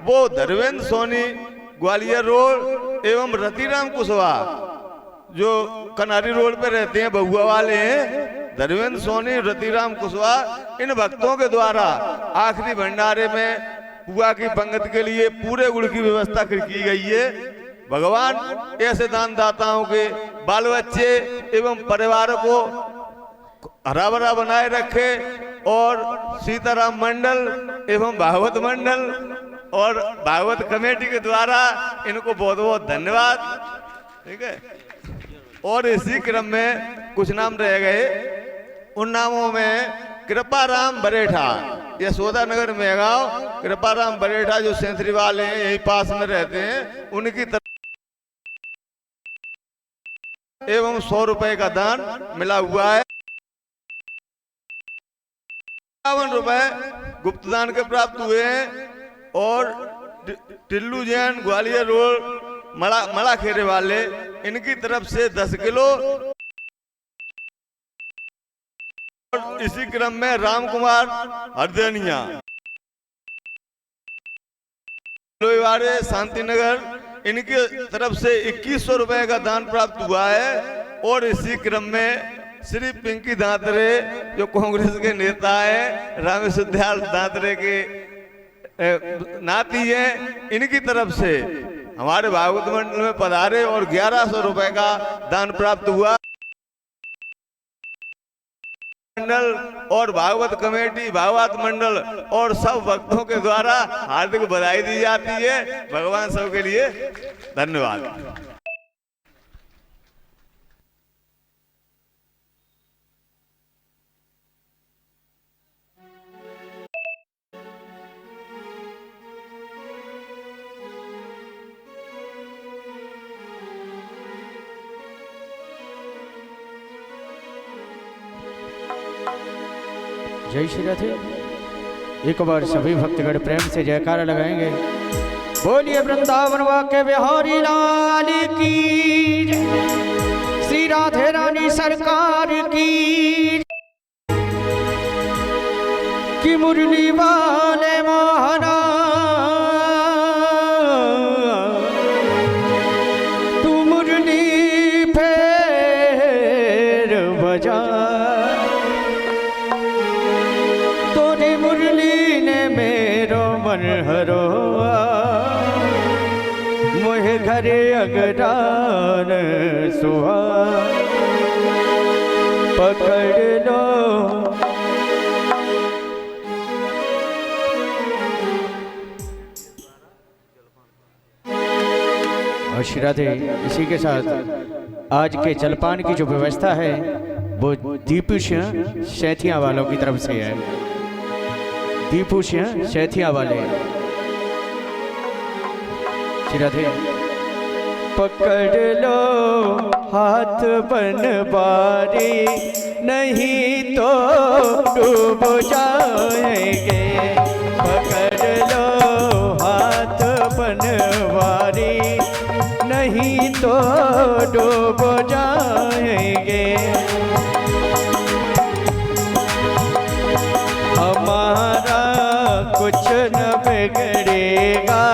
वो धर्मेंद्र सोनी ग्वालियर रोड एवं रतिराम कुशवाहा जो कनारी रोड पे रहते हैं, बहुआ वाले हैं, धर्मेंद्र सोनी रतिराम कुशवाहा, इन भक्तों के द्वारा आखिरी भंडारे में पुआ की पंगत के लिए पूरे गुड़ की व्यवस्था की गई है। भगवान ऐसे दानदाताओं के बाल बच्चे एवं परिवार को हरा भरा बनाए रखे और सीताराम मंडल एवं भागवत मंडल और भागवत कमेटी के द्वारा इनको बहुत बहुत धन्यवाद। ठीक है, और इसी क्रम में कुछ नाम रह गए, उन नामों में कृपाराम बरेठा, यशोदा नगर मेहगांव, कृपाराम बरेठा जो सेंथरी वाले हैं, यही पास में रहते हैं, उनकी तरफ एवं 100 रुपए का दान मिला हुआ है। 51 रुपए गुप्त दान के प्राप्त हुए हैं और टिल्लू जैन ग्वालियर रोड मड़ा खेरे वाले, इनकी तरफ से 10 किलो। और इसी क्रम में राम कुमार हरदनिया लोईवाड़े शांति नगर, इनकी तरफ से 2100 रुपए का दान प्राप्त हुआ है। और इसी क्रम में श्री पिंकी दांतरे जो कांग्रेस के नेता है, रामेश उद्याल दांतरे के नाती हैं, इनकी तरफ से हमारे भागवत मंडल में पधारे और 1100 रुपए का दान प्राप्त हुआ। मंडल और भागवत कमेटी, भागवत मंडल और सब भक्तों के द्वारा हार्दिक बधाई दी जाती है। भगवान सबके लिए धन्यवाद। जय श्री राधे। एक बार सभी भक्तगण प्रेम से जयकारा लगाएंगे। बोलिए वृंदावन वाके बिहारी लाल की, श्री राधे रानी सरकार की, कि मुरली वाले महाराज तू मुरली फेर बजा, हरोआ मोहे घरे अगरान सुहा, पकड़ लो और श्री राधे। इसी के साथ आज के जलपान की जो व्यवस्था है वो दीपू सिंह सैथिया वालों की तरफ से है। दीपू सिंह सैथिया वाले। श्री राधे। पकड़ लो हाथ बनवारी, नहीं तो डूब जाएंगे। पकड़ लो हाथ बनवारी, नहीं तो डूब जाएंगे। हमारा कुछ न बिगड़ेगा,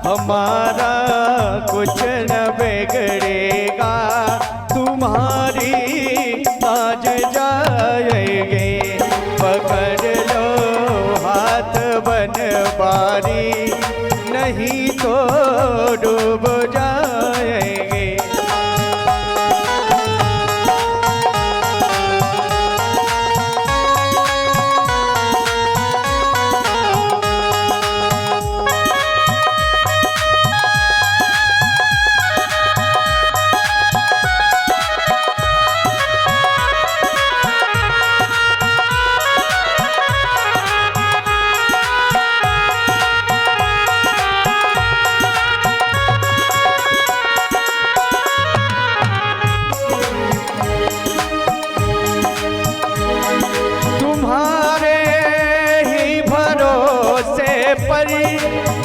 हमारा कुछ न बिगड़ेगा, तुम्हारी आज जाएंगे। पकड़ लो हाथ बनवारी, नहीं तो डूब जाएंगे।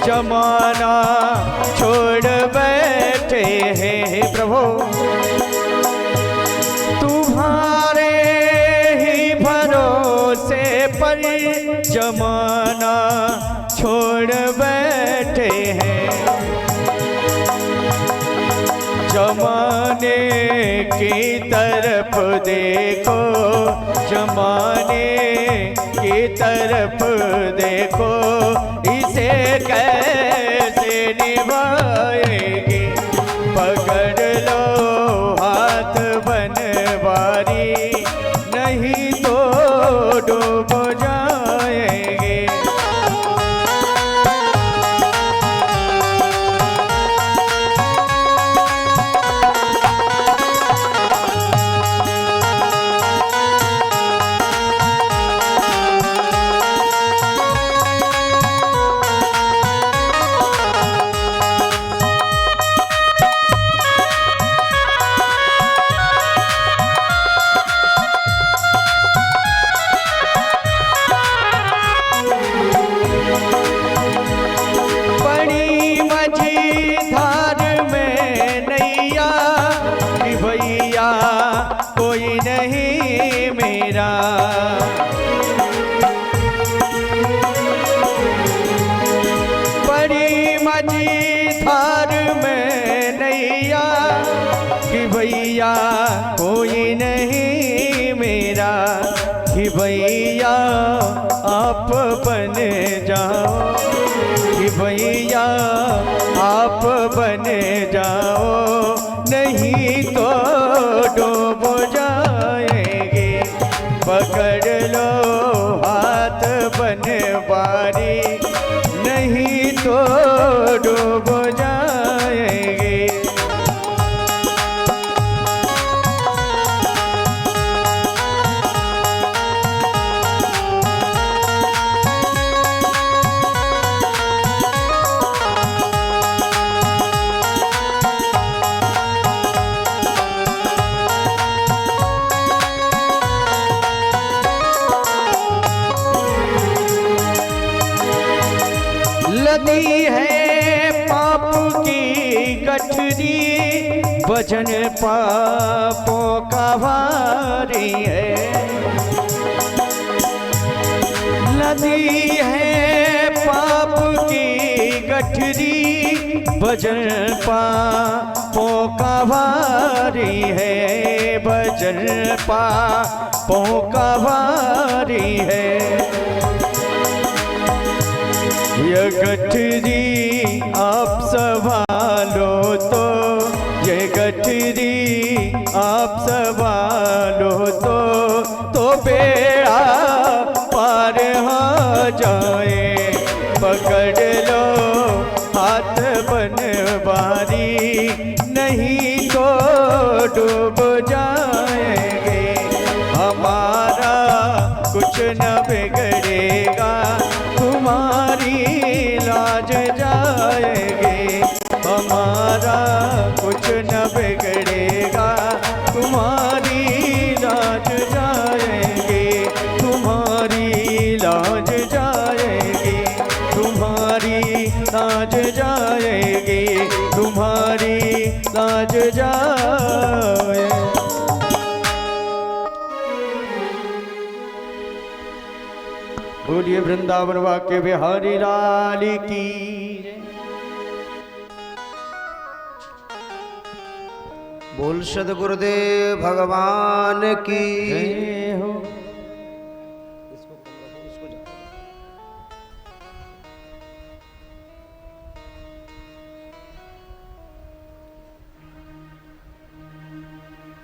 जमाना छोड़ बैठे हैं प्रभु, तुम्हारे ही भरोसे पर जमाना छोड़ बैठे बैठे हैं। जमाने की तरफ देखो, जमाने की तरफ देखो, इसे कैसे निभाएंगे। पकड़ लो हाथ बनवारी, नहीं तो डूब जाएंगे। कोई नहीं मेरा, कि भैया आप बन जाओ, कि भैया आप बन जाओ, नहीं तो डूब जाएंगे। पकड़ लो हाथ बनवारी, नहीं तो डूब जाएंगे। लदी है पाप की गठरी, वजन पापों का भारी है। लदी है पाप की गठरी, वजन पापों का भारी है, वजन पापों का भारी है। ये गठरी आप संभालो तो, ये गठरी आप संभालो तो बेड़ा पार हो जाए। पकड़ लो हाथ बनवारी, नहीं तो डूब जाएंगे। हमारा कुछ न बिगड़ेगा, तुम्हारी लाज जाएगी। हमारा कुछ न बिगड़ेगा, तुम्हारी लाज जाएगी, तुम्हारी लाज जाएगी, तुम्हारी लाज जाएगी, तुम्हारी लाज जाएगी। बोलिए वृंदावन वाक्य बिहारी लाल की जय। बोल सद्गुरुदेव भगवान की जय हो।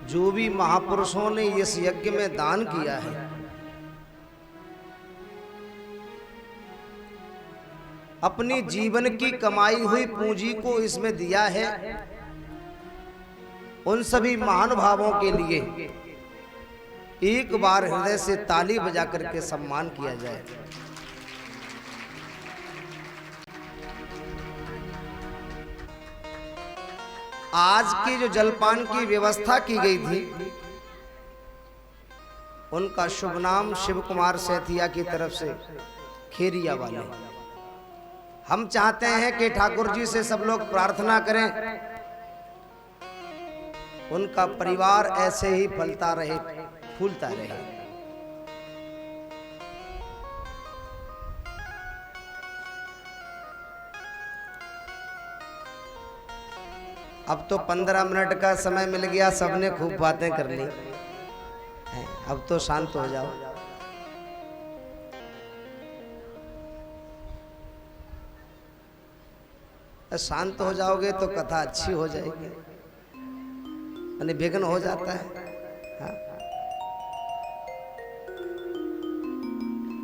जो भी महापुरुषों ने इस यज्ञ में दान किया है, अपनी जीवन की कमाई हुई पूंजी को इसमें दिया है, उन सभी महानुभावों के लिए एक बार हृदय से ताली बजा करके सम्मान किया जाए। आज की जो जलपान की व्यवस्था की गई थी, उनका शुभ नाम शिव कुमार सेठिया की तरफ से खेरिया वाले। हम चाहते हैं कि ठाकुर जी से सब लोग प्रार्थना करें, उनका परिवार ऐसे ही फलता रहे, फूलता रहे। अब तो 15 मिनट का समय मिल गया, सबने खूब बातें कर ली, अब तो शांत हो जाओ। शांत हो जाओगे तो कथा अच्छी हो जाएगी, यानी विघ्न हो जाता है। हाँ?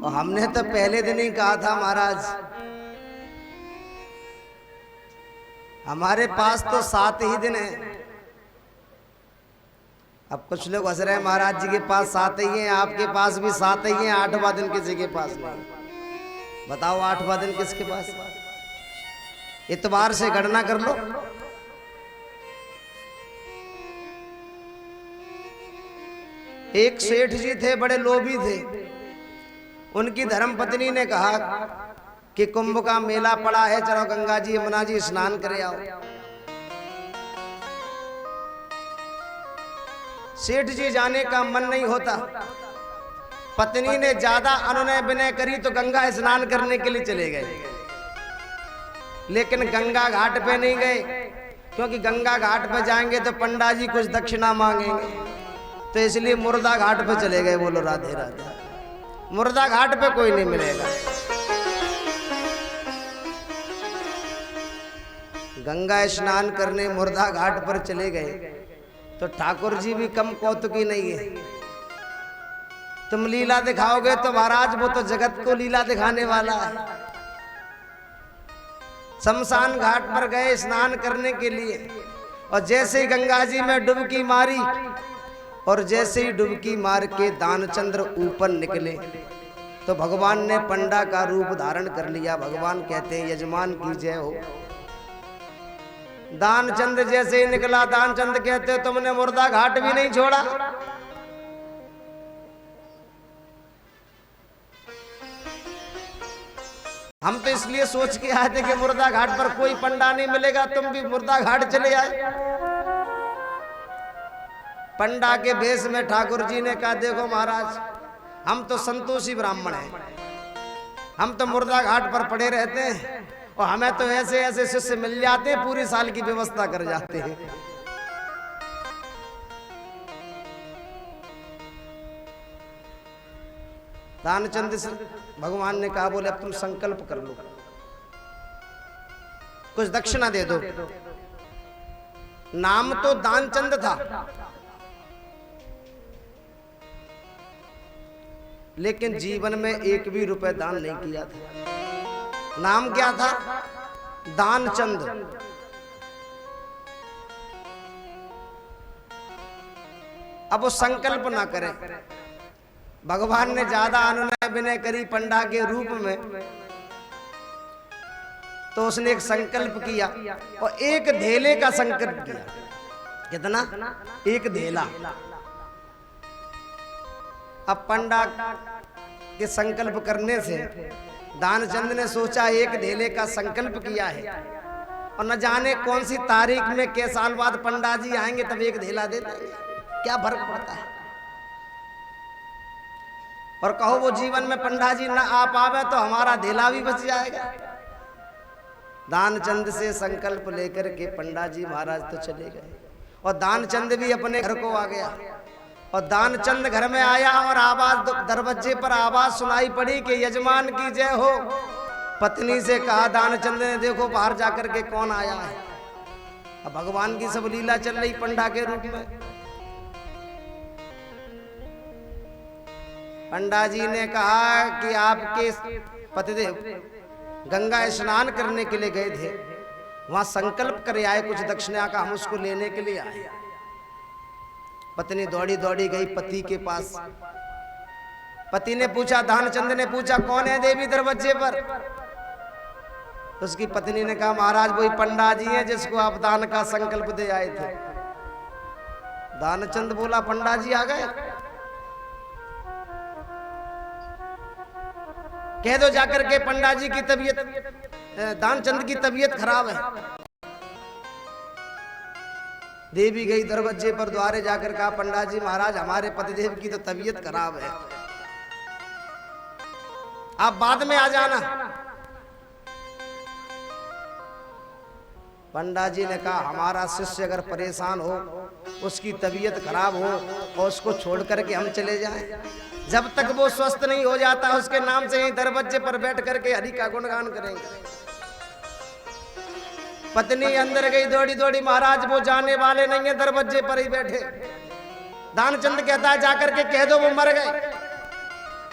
और हमने तो पहले दिन ही कहा था महाराज, हमारे पास तो 7 ही दिन है। अब कुछ लोग हंस रहे हैं महाराज जी के पास 7 ही हैं, आपके पास भी 7 ही हैं, 8वां दिन किसी के पास नहीं। बताओ 8वां दिन किसके पास? इतवार से गणना कर लो। एक सेठ जी थे, बड़े लोभी थे। उनकी धर्मपत्नी ने कहा कि कुंभ का मेला पड़ा है, चलो गंगा जी यमुना जी स्नान करे आओ। सेठ जी जाने का मन नहीं होता। पत्नी ने ज्यादा अनुनय विनय करी तो गंगा स्नान करने के लिए चले गए, लेकिन गंगा घाट पे नहीं गए, क्योंकि गंगा घाट पे जाएंगे तो पंडा जी कुछ दक्षिणा मांगेंगे, तो इसलिए मुर्दा घाट पे चले गए। बोलो राधे राधे। मुर्दा घाट पे कोई नहीं मिलेगा। गंगा स्नान करने मुर्दा घाट पर चले गए तो ठाकुर जी भी कम कौतुकी नहीं है। तुम लीला दिखाओगे तो महाराज वो तो जगत को लीला दिखाने वाला है। शमशान घाट पर गए स्नान करने के लिए, और जैसे ही गंगा जी में डुबकी मारी, और जैसे ही डुबकी मार के दानचंद्र ऊपर निकले तो भगवान ने पंडा का रूप धारण कर लिया। भगवान कहते हैं यजमान की जय हो। दानचंद जैसे ही निकला, दानचंद कहते तुमने मुर्दा घाट भी नहीं छोड़ा। हम तो इसलिए सोच के आए थे कि मुर्दा घाट पर कोई पंडा नहीं मिलेगा, तुम भी मुर्दा घाट चले आए। पंडा के भेष में ठाकुर जी ने कहा देखो महाराज, हम तो संतोषी ब्राह्मण हैं, हम तो मुर्दा घाट पर पड़े रहते हैं, और हमें तो ऐसे ऐसे शिष्य मिल जाते हैं, पूरी साल की व्यवस्था कर जाते हैं। दानचंद से भगवान ने कहा, बोले अब तुम संकल्प कर लो, कुछ दक्षिणा दे दो। नाम तो दानचंद था, लेकिन जीवन में 1 भी रुपए दान नहीं किया था। नाम क्या था? दानचंद। अब वो संकल्प ना करे। भगवान ने ज्यादा अनुनय विनय करी पंडा के रूप में, तो उसने एक संकल्प किया, और 1 धेले का संकल्प किया। कितना? 1 धेला। अब पंडा के संकल्प करने से दानचंद ने सोचा 1 धेले का संकल्प किया है, और न जाने कौन सी तारीख में के साल बाद पंडा जी आएंगे तब 1 धेला दे देंगे, क्या फर्क पड़ता है। और कहो वो जीवन में पंडा जी न आ पावे तो हमारा धेला भी बच जाएगा। दानचंद से संकल्प लेकर के पंडा जी महाराज तो चले गए, और दानचंद भी अपने घर को आ गया। और दानचंद घर में आया और आवाज, दरवाजे पर आवाज सुनाई पड़ी कि यजमान की जय हो। पत्नी से कहा दानचंद ने, देखो बाहर जाकर के कौन आया है। अब भगवान की सब लीला चल रही पंडा के रूप में। पंडा जी ने कहा कि आपके पतिदेव गंगा स्नान करने के लिए गए थे, वहां संकल्प करे आए कुछ दक्षिणा का, हम उसको लेने के लिए आए। पत्नी दौड़ी दौड़ी गई पति के पास। पति ने पूछा, दानचंद ने पूछा, कौन है देवी दरवाजे पर? उसकी पत्नी ने कहा, महाराज वही पंडा जी हैं जिसको आप दान का संकल्प दे आए थे। दानचंद बोला, पंडा जी आ गए? कह दो जाकर के पंडा जी की तबीयत, दानचंद की तबीयत खराब है। देवी गई दरवाजे पर, द्वारे जाकर कहा, पंडा जी महाराज हमारे पतिदेव की तो तबीयत खराब है, आप बाद में आ जाना। पंडा जी ने कहा हमारा शिष्य अगर परेशान हो, उसकी तबीयत खराब हो और उसको छोड़ करके हम चले जाएं, जब तक वो स्वस्थ नहीं हो जाता उसके नाम से यहीं दरवाजे पर बैठ करके हरि का गुणगान करेंगे। पत्नी अंदर गई दौड़ी दौड़ी, महाराज वो जाने वाले नहीं है, दरवाजे पर ही बैठे। दानचंद कहता है जाकर के कह दो वो मर गए।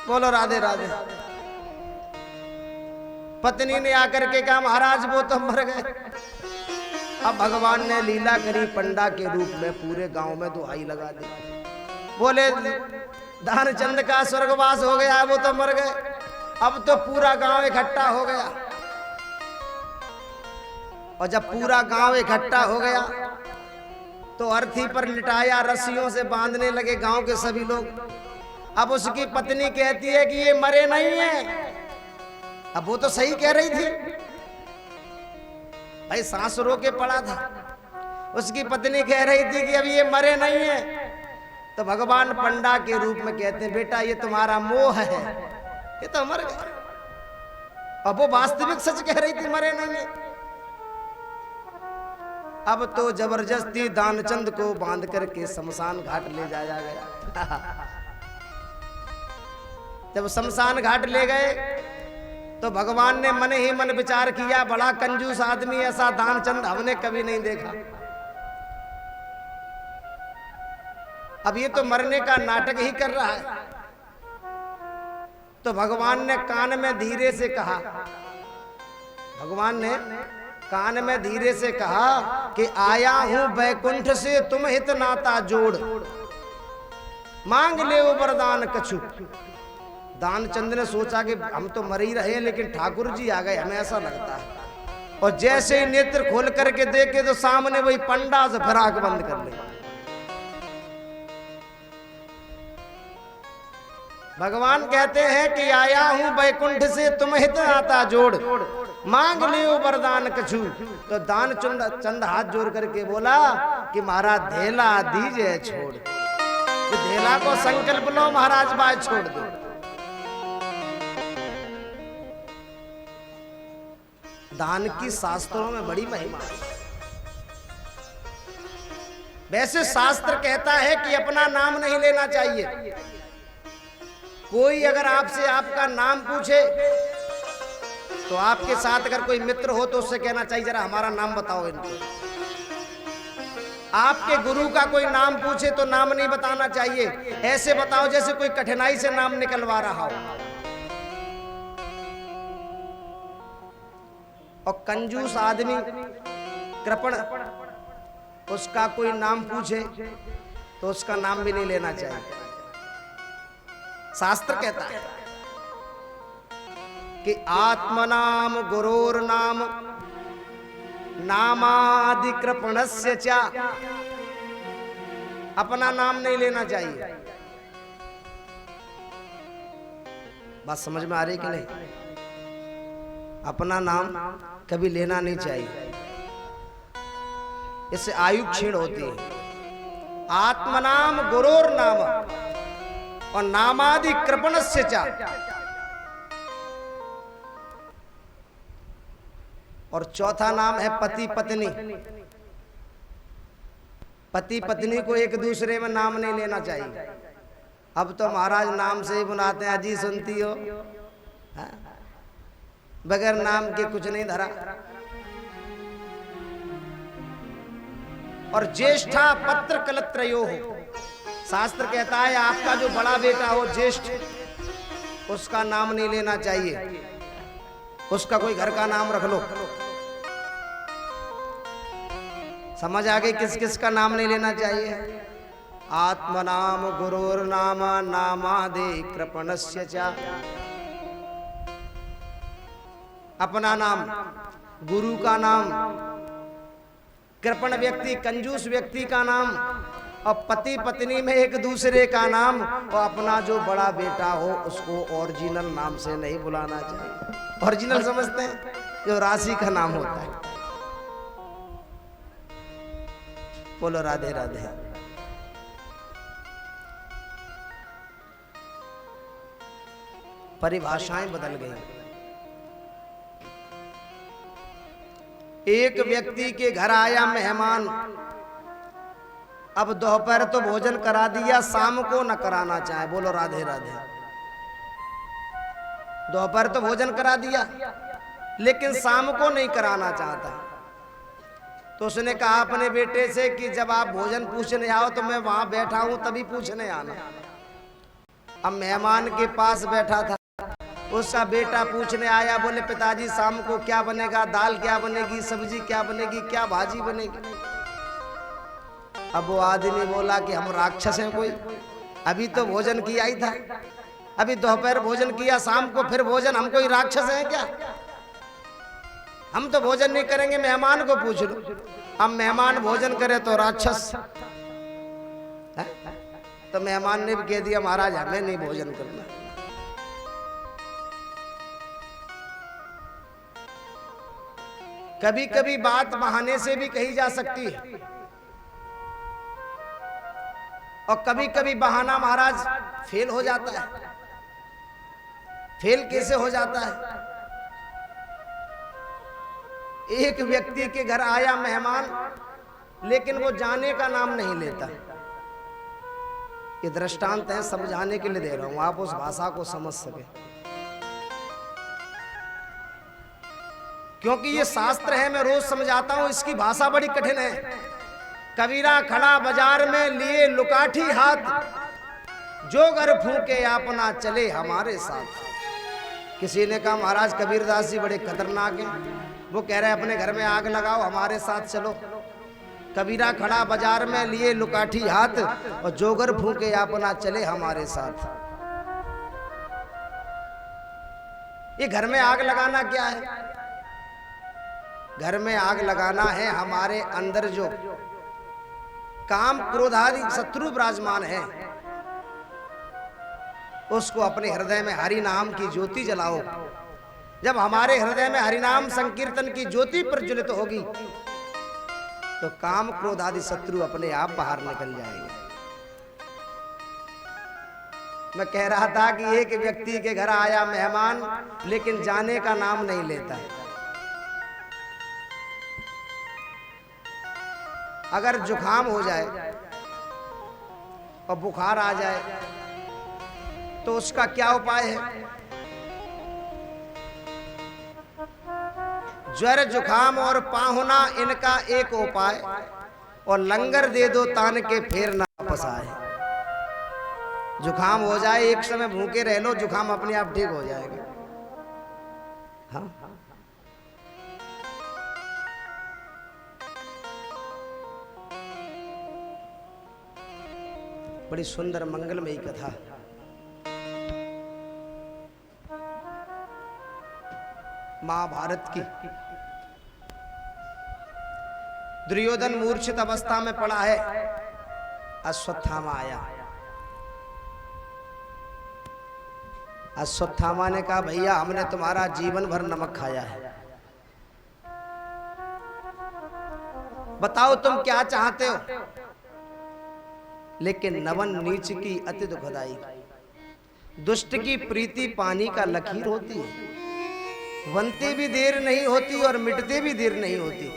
बोलो राधे राधे। पत्नी ने आकर के कहा महाराज वो तो मर गए। अब भगवान ने लीला करी, पंडा के रूप में पूरे गांव में दुहाई लगा दी। बोले दानचंद का स्वर्गवास हो गया, वो तो मर गए। अब तो पूरा गांव इकट्ठा हो गया, और जब पूरा गांव इकट्ठा हो गया तो अर्थी पर लिटाया, रस्सियों से बांधने लगे गांव के सभी लोग। अब उसकी पत्नी कहती है कि ये मरे नहीं है। अब वो तो सही कह रही थी, भाई सांस रो के पड़ा था। उसकी पत्नी कह रही थी कि अब ये मरे नहीं है। तो भगवान पंडा के रूप में कहते हैं बेटा ये तुम्हारा मोह है, ये तो मर गए। अब वो वास्तविक सच कह रही थी, मरे नहीं है। अब तो जबरदस्ती दानचंद को बांध करके शमशान घाट ले जाया गया। जब शमशान घाट ले गए तो भगवान ने मन ही मन विचार किया, बड़ा कंजूस आदमी, ऐसा दानचंद हमने कभी नहीं देखा। अब ये तो मरने का नाटक ही कर रहा है। तो भगवान ने कान में धीरे से कहा, भगवान ने कान में धीरे से कहा कि आया हूं बैकुंठ से तुम हित नाता जोड़, मांग ले वरदान कछु। दानचंद ने सोचा कि हम तो मर ही रहे लेकिन ठाकुर जी आ गए, हमें ऐसा लगता है। और जैसे ही नेत्र खोल करके देखे तो सामने वही पंडा से फराक बंद कर ले। भगवान कहते हैं कि आया हूं बैकुंठ से तुम हित नाता जोड़, मांग लियो वरदान कछु। तो दानचंद हाथ जोड़ करके बोला कि महाराज धेला दीजिए छोड़। तो धेला को संकल्प लो महाराज, बात छोड़ दो। दान की शास्त्रों में बड़ी महिमा है। वैसे शास्त्र कहता है कि अपना नाम नहीं लेना चाहिए। कोई अगर आपसे आपका नाम पूछे तो आपके साथ अगर कोई मित्र हो तो उससे कहना चाहिए जरा हमारा नाम बताओ इनको। आपके गुरु का कोई नाम पूछे तो नाम नहीं बताना चाहिए, ऐसे बताओ जैसे कोई कठिनाई से नाम निकलवा रहा हो। और कंजूस आदमी कृपण, उसका कोई नाम पूछे तो उसका नाम भी नहीं लेना चाहिए। शास्त्र कहता है कि आत्मनाम गुरोर नाम नामादि कृपणस्य च। अपना नाम नहीं लेना चाहिए। बात समझ में आ रही कि नहीं? अपना नाम कभी लेना नहीं चाहिए, इससे आयु क्षीण होती है। आत्मनाम गुरोर नाम और नामादि कृपणस्य च। और चौथा नाम है पति पत्नी। पति पत्नी को एक दूसरे में नाम नहीं लेना चाहिए। अब तो महाराज नाम से ही बुलाते हैं, अजी सुनती हो, बगैर नाम के कुछ नहीं धरा। और ज्येष्ठा पत्र कलत्रयो हो, शास्त्र कहता है आपका जो बड़ा बेटा हो ज्येष्ठ, उसका नाम नहीं लेना चाहिए, उसका कोई घर का नाम रख लो। समझ आ गई किस किस का नाम नहीं लेना चाहिए? आत्मनाम गुरुर नाम नामादि कृपणस्य च। अपना नाम, गुरु का नाम, कृपण व्यक्ति कंजूस व्यक्ति का नाम, और पति पत्नी में एक दूसरे का नाम। और अपना जो बड़ा बेटा हो उसको ओरिजिनल नाम से नहीं बुलाना चाहिए। ओरिजिनल समझते हैं? जो राशि का नाम होता है। बोलो राधे राधे। परिभाषाएं बदल गई। एक व्यक्ति के घर आया मेहमान, अब दोपहर तो भोजन करा दिया, शाम को न कराना चाहे। बोलो राधे राधे। दोपहर तो भोजन करा दिया लेकिन शाम को नहीं कराना चाहता। तो उसने कहा अपने बेटे से कि जब आप भोजन पूछने आओ तो मैं वहां बैठा हूं तभी पूछने आना। अब मेहमान के पास बैठा था, उसका बेटा पूछने आया, बोले पिताजी शाम को क्या बनेगा, दाल क्या बनेगी, सब्जी क्या बनेगी, क्या भाजी बनेगी। अब वो आदमी बोला कि हम राक्षस हैं कोई, अभी तो भोजन किया ही था, अभी दोपहर भोजन किया, शाम को फिर भोजन, हम कोई राक्षस हैं क्या? हम तो भोजन नहीं करेंगे, मेहमान को पूछ लो। अब मेहमान भोजन करे तो राक्षस है? तो मेहमान ने भी कह दिया महाराज हमें नहीं भोजन करना। कभी कभी बात बहाने से भी कही जा सकती है और कभी कभी बहाना महाराज फेल हो जाता है। फेल कैसे हो जाता है? एक व्यक्ति के घर आया मेहमान, लेकिन वो जाने का नाम नहीं लेता। ये दृष्टांत है, समझाने के लिए दे रहा हूं, आप उस भाषा को समझ सके, क्योंकि ये शास्त्र है, मैं रोज समझाता हूं, इसकी भाषा बड़ी कठिन है। कबीरा खड़ा बाजार में लिए लुकाठी हाथ, जो घर फूके अपना चले हमारे साथ। किसी ने कहा महाराज कबीरदास जी बड़े खतरनाक हैं, वो कह रहे हैं अपने घर में आग लगाओ हमारे साथ चलो। कबीरा खड़ा बाजार में लिए लुकाठी हाथ, और जोगर फूके अपना चले हमारे साथ। ये घर में आग लगाना क्या है? घर में आग लगाना है हमारे अंदर जो काम क्रोध आदि शत्रु विराजमान है, उसको अपने हृदय में हरि नाम की ज्योति जलाओ। जब हमारे हृदय में हरिनाम संकीर्तन की ज्योति प्रज्वलित होगी तो काम क्रोध आदि शत्रु अपने आप बाहर निकल जाएंगे। मैं कह रहा था कि एक व्यक्ति के घर आया मेहमान, लेकिन जाने का नाम नहीं लेता। अगर जुकाम हो जाए और बुखार आ जाए तो उसका क्या उपाय है? ज्वर जुखाम और पाहुना इनका एक उपाय, और लंगर दे दो तान के फिर ना वापस आए। जुखाम हो जाए, एक समय भूखे रह लो, जुखाम अपने आप ठीक हो जाएगा। हाँ, बड़ी सुंदर मंगलमयी कथा। महाभारत की। दुर्योधन मूर्छित अवस्था में पड़ा है, अश्वत्थामा आया। अश्वत्थामा ने कहा भैया हमने तुम्हारा जीवन भर नमक खाया है, बताओ तुम क्या चाहते हो। लेकिन नवन नीच की अति दुखदाई, दुष्ट की प्रीति पानी का लकीर होती है, बनते भी देर नहीं होती और मिटते भी देर नहीं होती।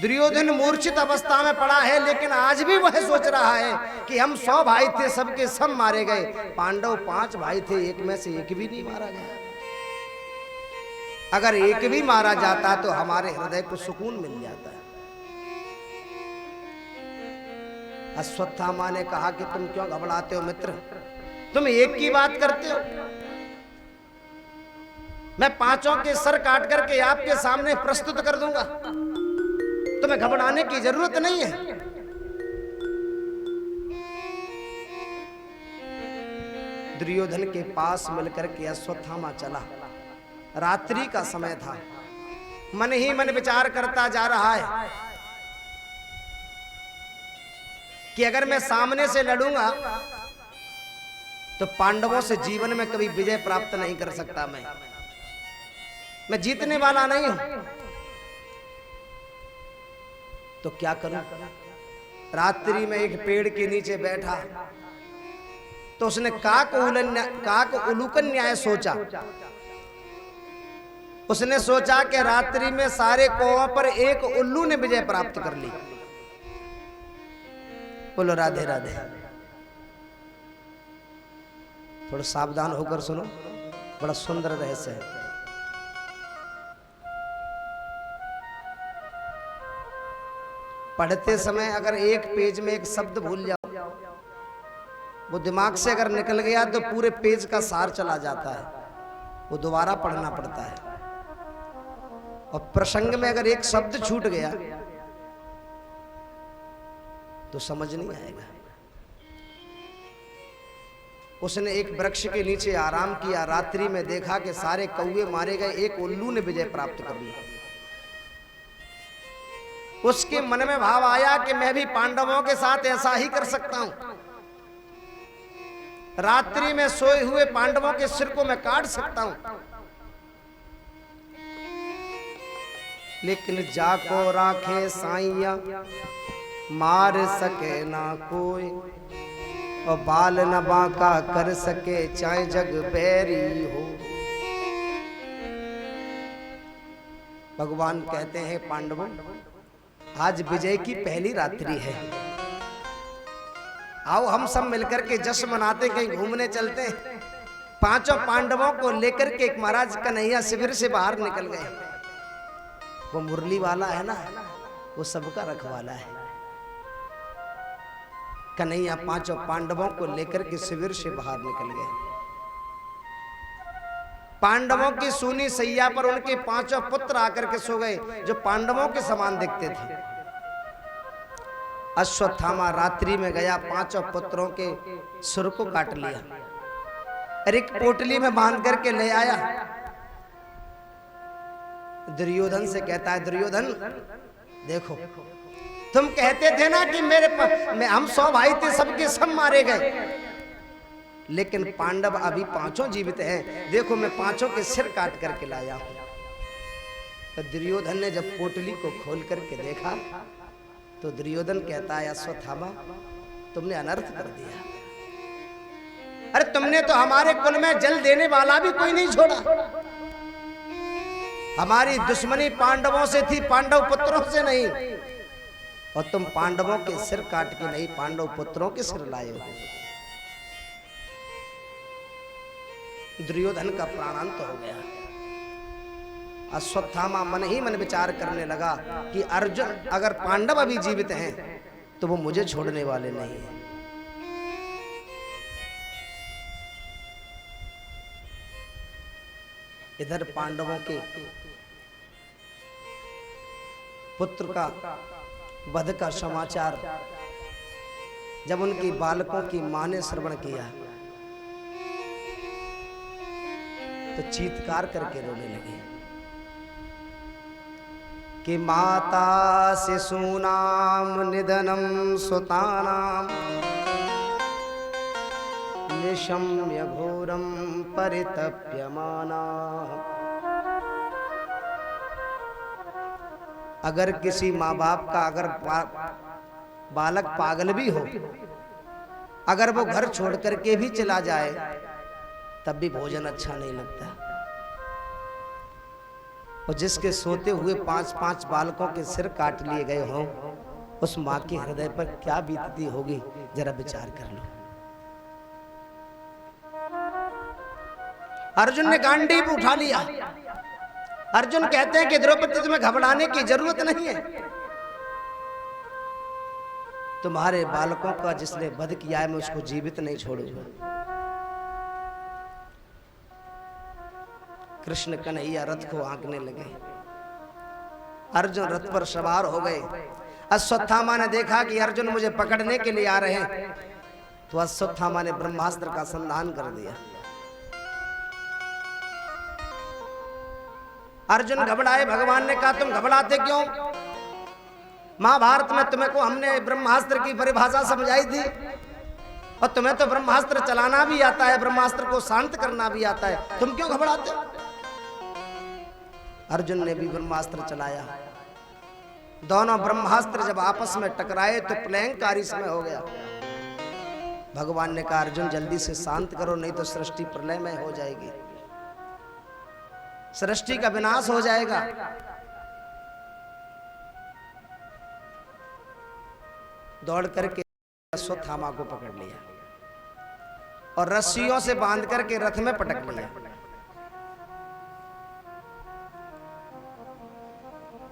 दुर्योधन मूर्छित अवस्था में पड़ा है, लेकिन आज भी वह सोच रहा है कि हम 100 भाई थे, सबके सब मारे गए। पांडव 5 भाई थे, एक में से एक भी नहीं मारा गया। अगर एक भी मारा जाता तो हमारे हृदय को सुकून मिल जाता है। अश्वत्थामा ने कहा कि तुम क्यों घबराते हो मित्र, तुम एक की बात करते हो, मैं 5 के सर काट करके आपके सामने प्रस्तुत कर दूंगा, तुम्हें घबराने की जरूरत नहीं है। दुर्योधन के पास मिलकर के अश्वत्थामा चला। रात्रि का समय था, मन ही मन विचार करता जा रहा है कि अगर मैं सामने से लड़ूंगा तो पांडवों से जीवन में कभी विजय प्राप्त नहीं कर सकता। मैं जीतने वाला नहीं हूं, तो क्या करूं। रात्रि में एक पेड़ के नीचे बैठा तो उसने काक उलूकन न्याय सोचा उसने सोचा कि रात्रि में सारे कौओं पर एक उल्लू ने विजय प्राप्त कर ली। बोलो राधे राधे। थोड़ा सावधान होकर सुनो, बड़ा सुंदर रहस्य है। पढ़ते समय अगर एक पेज में एक शब्द भूल जाओ, वो दिमाग से अगर निकल गया तो पूरे पेज का सार चला जाता है, वो दोबारा पढ़ना पड़ता है। और प्रसंग में अगर एक शब्द छूट गया तो समझ नहीं आएगा। उसने एक वृक्ष के नीचे आराम किया, रात्रि में देखा कि सारे कौवे मारे गए, एक उल्लू ने विजय प्राप्त कर लिया। उसके मन में भाव आया कि मैं भी पांडवों के साथ ऐसा ही कर सकता हूं, रात्रि में सोए हुए पांडवों के सिर को मैं काट सकता हूं। लेकिन जाको राखे साइया मार सके ना कोई, और बाल न बांका कर सके चाहे जग बैरी हो। भगवान कहते हैं पांडवों, आज विजय की पहली रात्रि है, आओ हम सब मिलकर के जश्न मनाते, कहीं घूमने चलते हैं। पांचों पांडवों को लेकर के एक महाराज कन्हैया शिविर से बाहर निकल गए। वो मुरली वाला है ना, वो सबका रखवाला है। कन्हैया पांचों पांडवों को लेकर के शिविर से बाहर निकल गए। पांडवों की सूनी सैया पर उनके पांचों पुत्र आकर के सो गए, जो पांडवों के समान दिखते थे। अश्वत्थामा रात्रि में गया, पांचों पुत्रों के सुर को काट लिया, एक पोटली में बांध करके ले आया। दुर्योधन से कहता है, दुर्योधन देखो, तुम कहते थे ना कि हम 100 भाई थे, सबके सब मारे गए, लेकिन पांडव अभी पांचों जीवित हैं, देखो मैं पांचों के सिर काट करके लाया हूं। तो दुर्योधन ने जब पोटली को खोल करके देखा तो दुर्योधन कहता है, अश्वत्थामा तुमने अनर्थ कर दिया। अरे तुमने तो हमारे कुल में जल देने वाला भी कोई नहीं छोड़ा। हमारी दुश्मनी पांडवों से थी, पांडव पुत्रों से नहीं, और तुम पांडवों के सिर काट के नहीं, पांडव पुत्रों के सिर लाए हो। दुर्योधन का प्राणांत हो गया। अश्वत्थामा मन ही मन विचार करने लगा कि अर्जुन अगर पांडव अभी जीवित हैं तो वो मुझे छोड़ने वाले नहीं हैं। इधर पांडवों के पुत्र का वध का समाचार जब उनकी बालकों की मां ने श्रवण किया तो चीत्कार करके रोने लगे कि माता शिशूनाम निधनम सुतानाम निशम्य घोरम परितप्यमाना। अगर किसी माँ बाप का अगर बालक पागल भी हो, अगर वो घर छोड़ करके भी चला जाए तब भी भोजन अच्छा नहीं लगता। और जिसके सोते हुए 5-5 बालकों के सिर काट लिए गए हों, उस माँ के हृदय पर क्या बीतती होगी, जरा विचार कर लो। अर्जुन ने गांडीव उठा लिया। अर्जुन कहते हैं कि द्रौपदी तुम्हें घबराने की जरूरत नहीं है, तुम्हारे बालकों का जिसने वध किया है मैं उसको जीवित नहीं छोड़ूंगा। कृष्ण कन्हैया रथ को हाँकने लगे। अर्जुन रथ पर सवार हो गए। अश्वत्थामा ने देखा कि अर्जुन मुझे पकड़ने के लिए आ रहे हैं, तो अश्वत्थामा ने ब्रह्मास्त्र का संधान कर दिया। अर्जुन घबराए। भगवान ने कहा तुम घबराते क्यों? महाभारत में तुम्हें को हमने ब्रह्मास्त्र की परिभाषा समझाई थी, और तुम्हें तो ब्रह्मास्त्र चलाना भी आता है, ब्रह्मास्त्र को शांत करना भी आता है, तुम क्यों घबराते हो? अर्जुन ने भी ब्रह्मास्त्र चलाया। दोनों ब्रह्मास्त्र जब आपस में टकराए तो प्रलयंकारी समय हो गया। भगवान ने कहा अर्जुन जल्दी से शांत करो, नहीं तो सृष्टि प्रलय में हो जाएगी। सृष्टि का विनाश हो जाएगा। दौड़ करके अश्वत्थामा को पकड़ लिया और रस्सियों से बांध करके रथ में पटक लिया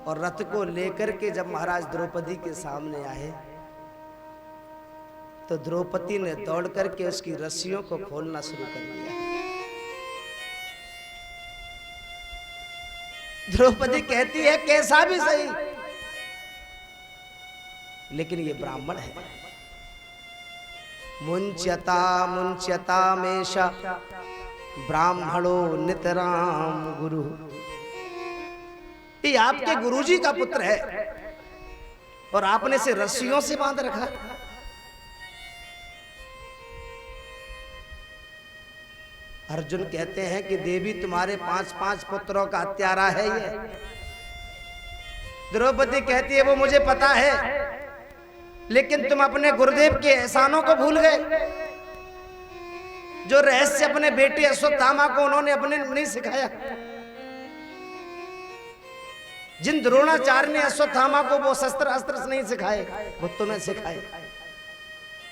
और रथ को लेकर के जब महाराज द्रौपदी के सामने आए तो द्रौपदी ने दौड़ करके उसकी रस्सियों को खोलना शुरू कर दिया। द्रौपदी कहती है कैसा भी सही, लेकिन ये ब्राह्मण है। मुंच्यता मुंच्यता मेषा ब्राह्मणो नितराम गुरु। ये आपके गुरुजी का पुत्र है और आपने इसे रस्सियों से बांध रखा। अर्जुन कहते हैं कि देवी तुम्हारे 5-5 पुत्रों का हत्यारा है ये। द्रौपदी कहती है वो मुझे पता है, लेकिन तुम अपने गुरुदेव के एहसानों को भूल गए। जो रहस्य अपने बेटे अश्वत्थामा को उन्होंने अपने नहीं सिखाया, जिन द्रोणाचार्य ने अश्वत्थामा को वो शस्त्र अस्त्र नहीं सिखाए, वो तुम्हें सिखाए।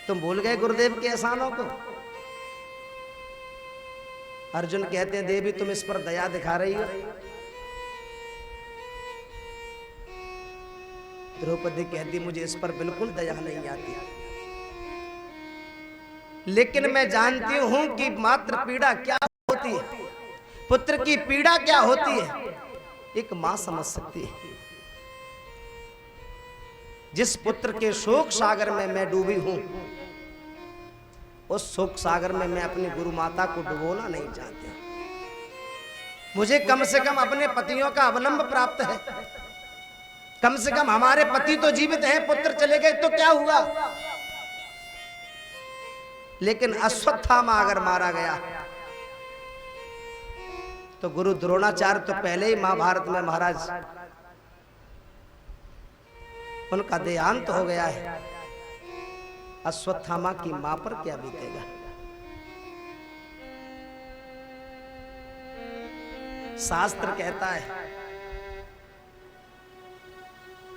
तुम भूल गए गुरुदेव के एहसानों को। अर्जुन कहते हैं देवी तुम इस पर दया दिखा रही हो। द्रौपदी कहती मुझे इस पर बिल्कुल दया नहीं आती, लेकिन मैं जानती हूं कि मात्र पीड़ा क्या होती है, पुत्र की पीड़ा क्या होती है, एक मां समझ सकती है। जिस पुत्र के शोक सागर में मैं डूबी हूं, उस शोक सागर में मैं अपनी गुरु माता को डुबोना नहीं चाहती। मुझे कम से कम अपने पतियों का अवलंब प्राप्त है। कम से कम हमारे पति तो जीवित हैं, पुत्र चले गए तो क्या हुआ। लेकिन अश्वत्थामा अगर मारा गया तो गुरु द्रोणाचार्य तो पहले ही महाभारत में महाराज उनका देहांत हो गया है। अश्वत्थामा की मां पर क्या बीतेगा। शास्त्र कहता है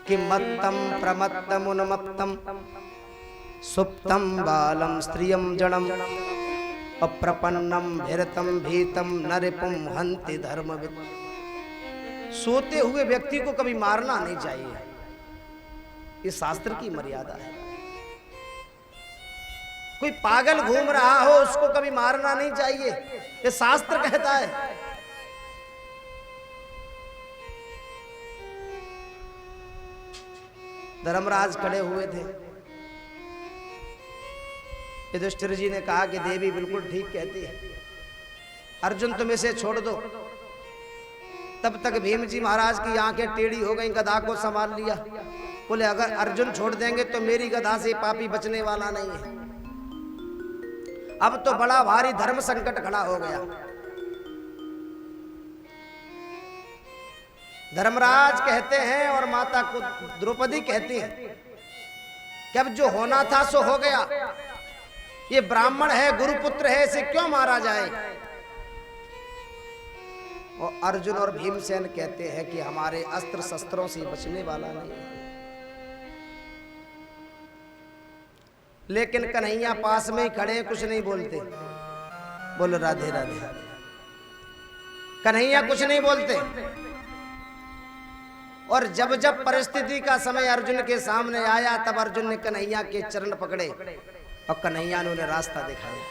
कि मत्तम प्रमत्तम उन्मत्तम सुप्तम बालम स्त्रियम जड़म अप्रपन्नम भीरतम भीतम नरिपुम हंति धर्मविद। सोते हुए व्यक्ति को कभी मारना नहीं चाहिए, ये शास्त्र की मर्यादा है। कोई पागल घूम रहा हो उसको कभी मारना नहीं चाहिए, ये शास्त्र कहता है। धर्मराज खड़े हुए थे। युधिष्ठिर जी ने कहा कि देवी बिल्कुल ठीक कहती है, अर्जुन तुम इसे छोड़ दो। तब तक भीम जी महाराज की आंखें टेढ़ी हो गई, गधा को संभाल लिया। बोले अगर अर्जुन छोड़ देंगे तो मेरी गधा से पापी बचने वाला नहीं है। अब तो बड़ा भारी धर्म संकट खड़ा हो गया। धर्मराज कहते हैं और माता को द्रौपदी कहती है कि अब जो होना था सो हो गया। ये ब्राह्मण है, गुरुपुत्र है, इसे क्यों मारा जाए। और अर्जुन और भीमसेन कहते हैं कि हमारे अस्त्र शस्त्रों से बचने वाला नहीं है। लेकिन कन्हैया पास में ही खड़े, कुछ नहीं बोलते। बोलो राधे राधे। कन्हैया कुछ नहीं बोलते। और जब जब परिस्थिति का समय अर्जुन के सामने आया, तब अर्जुन ने कन्हैया के चरण पकड़े और कन्हैया ने उन्हें रास्ता दिखाया।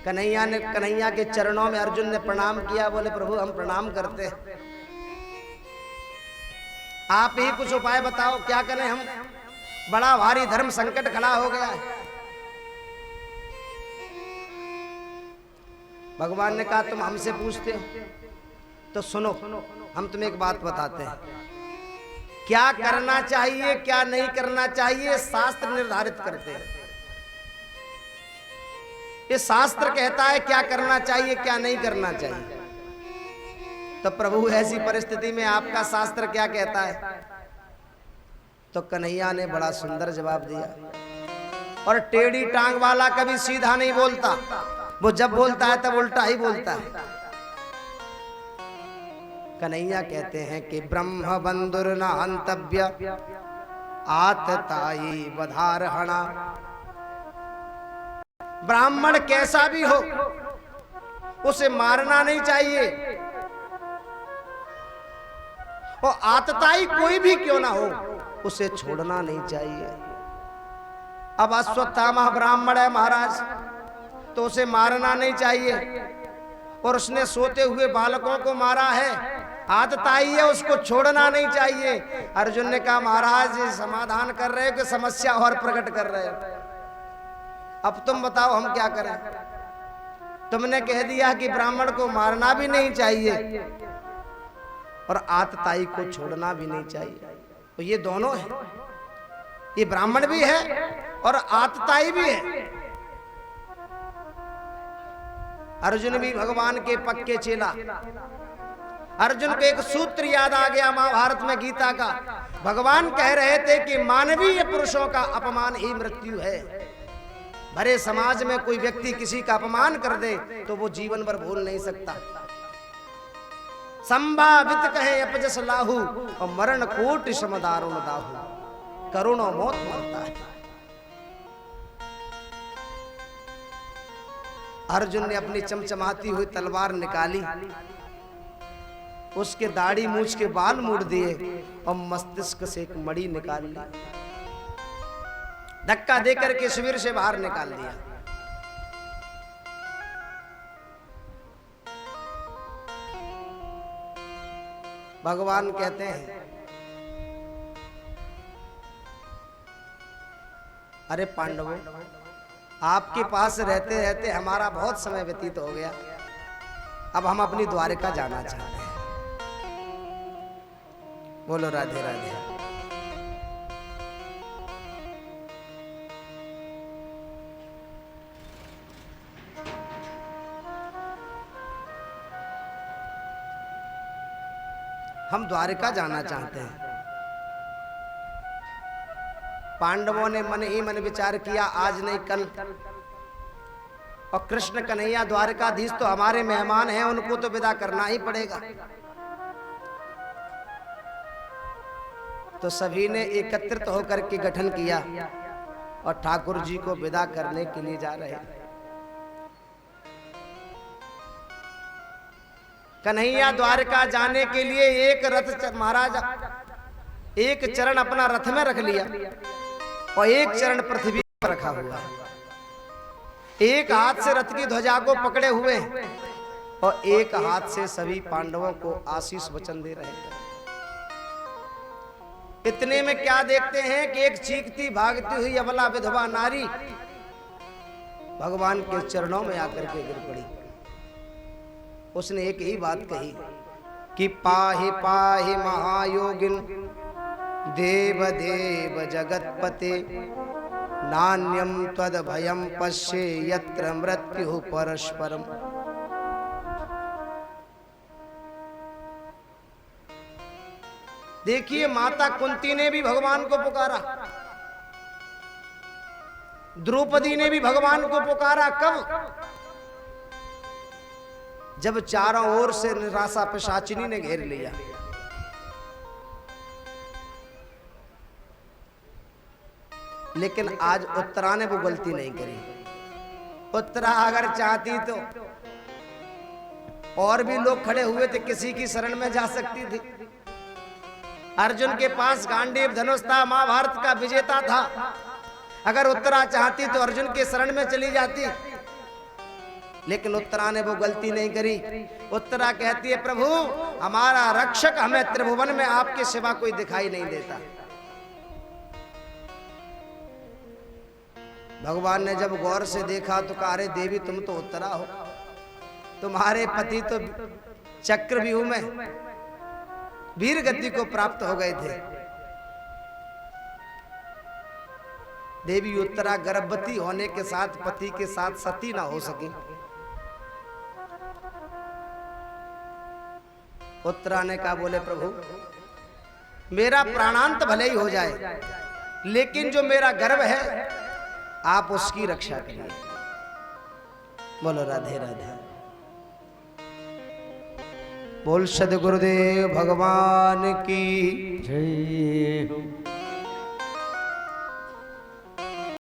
कन्हैया के चरणों में अर्जुन ने प्रणाम किया। बोले प्रभु हम प्रणाम करते हैं, आप ही कुछ उपाय बताओ, क्या करें हम, बड़ा भारी धर्म संकट खड़ा हो गया है। भगवान ने कहा तुम हमसे पूछते हो तो सुनो, हम तुम्हें एक बात बताते हैं। क्या करना चाहिए क्या नहीं करना चाहिए शास्त्र निर्धारित करते हैं। ये शास्त्र कहता है क्या करना चाहिए क्या नहीं करना चाहिए। तो प्रभु ऐसी परिस्थिति में आपका शास्त्र क्या कहता है। तो कन्हैया ने बड़ा सुंदर जवाब दिया। और टेढ़ी टांग वाला कभी सीधा नहीं बोलता, वो जब बोलता है तब उल्टा ही बोलता है। कन्हैया कहते हैं कि ब्रह्म बंधुर न हंतव्य आतताई वधारहणा। ब्राह्मण कैसा भी हो उसे मारना नहीं चाहिए, और आतताई कोई भी क्यों ना हो उसे छोड़ना नहीं चाहिए। अब अश्वत्थामा ब्राह्मण है महाराज, तो उसे मारना नहीं चाहिए, और उसने सोते हुए बालकों को मारा है, आतताई है, उसको छोड़ना नहीं चाहिए। अर्जुन ने कहा महाराज ये समाधान कर रहे हो कि समस्या और प्रकट कर रहे हो? अब तुम बताओ हम क्या करें? तुमने कह दिया कि ब्राह्मण को मारना भी नहीं चाहिए और आतताई को छोड़ना भी नहीं चाहिए, तो ये दोनों है, ये ब्राह्मण भी है और आतताई भी है। अर्जुन भी भगवान के पक्के चेला। अर्जुन को एक सूत्र याद आ गया महाभारत में गीता का। भगवान कह रहे थे कि मानवीय पुरुषों का अपमान ही मृत्यु है। भरे समाज में कोई व्यक्ति किसी का अपमान कर दे तो वो जीवन भर भूल नहीं सकता। संभावित कहे अपजस लाहू और मरण कोटि समदारुण दाहू, करोड़ों मौत मरता है। अर्जुन ने अपनी चमचमाती हुई तलवार निकाली, उसके दाढ़ी मूछ के बाल मोड़ दिए और मस्तिष्क से एक मणि निकाल ली, धक्का देकर के शिविर से बाहर निकाल दिया। भगवान कहते हैं अरे पांडवों, आपके पास रहते रहते हमारा बहुत समय व्यतीत हो गया, अब हम अपनी द्वारिका जाना चाहते हैं। बोलो राधे राधे। हम द्वारिका जाना चाहते हैं। पांडवों ने मन ही मन विचार किया आज नहीं कल, और कृष्ण कन्हैया द्वारिकाधीश तो हमारे मेहमान हैं, उनको तो विदा करना ही पड़ेगा। तो सभी ने एकत्रित होकर के गठन किया और ठाकुर जी को विदा करने के लिए जा रहे हैं। कन्हैया द्वारका जाने के लिए एक रथ महाराज एक चरण अपना रथ में रख लिया और एक चरण पृथ्वी पर रखा हुआ है। एक हाथ से रथ की ध्वजा को पकड़े हुए और एक हाथ से सभी पांडवों को आशीष वचन दे रहे हैं। इतने में क्या देखते हैं कि एक चीखती भागती हुई अबला विधवा नारी भगवान के चरणों में आकर के गिर पड़ी। उसने एक ही बात कही कि पाहि पाहि महायोगिन देव देव जगतपते नान्यम तद भयम पश्ये यत्र मृत्यु परस्परम। देखिए माता कुंती ने भी भगवान को पुकारा, द्रौपदी ने भी भगवान को पुकारा। कब? जब चारों ओर से निराशा पिशाचिनी ने घेर लिया। लेकिन आज उत्तरा ने वो गलती नहीं करी। उत्तरा अगर चाहती तो और भी लोग खड़े हुए थे, किसी की शरण में जा सकती थी। अर्जुन के पास गांडीव धनुष था, महाभारत का विजेता था। अगर उत्तरा चाहती तो अर्जुन के शरण में चली जाती, लेकिन उत्तरा ने वो गलती नहीं करी। उत्तरा कहती है प्रभु हमारा रक्षक, हमें त्रिभुवन में आपके सिवा कोई दिखाई नहीं देता। भगवान ने जब गौर से देखा तो कहा अरे देवी तुम तो उत्तरा हो, तुम्हारे पति तो चक्रव्यूह में वीर गति को प्राप्त हो गए थे। देवी उत्तरा गर्भवती होने के साथ पति के साथ सती ना हो सकी। उत्तरा ने कहा बोले प्रभु मेरा प्राणांत भले ही हो जाए, लेकिन जो मेरा गर्भ है आप उसकी रक्षा करिए। बोलो राधे राधे। बोल सद्गुरुदेव भगवान की जय हो।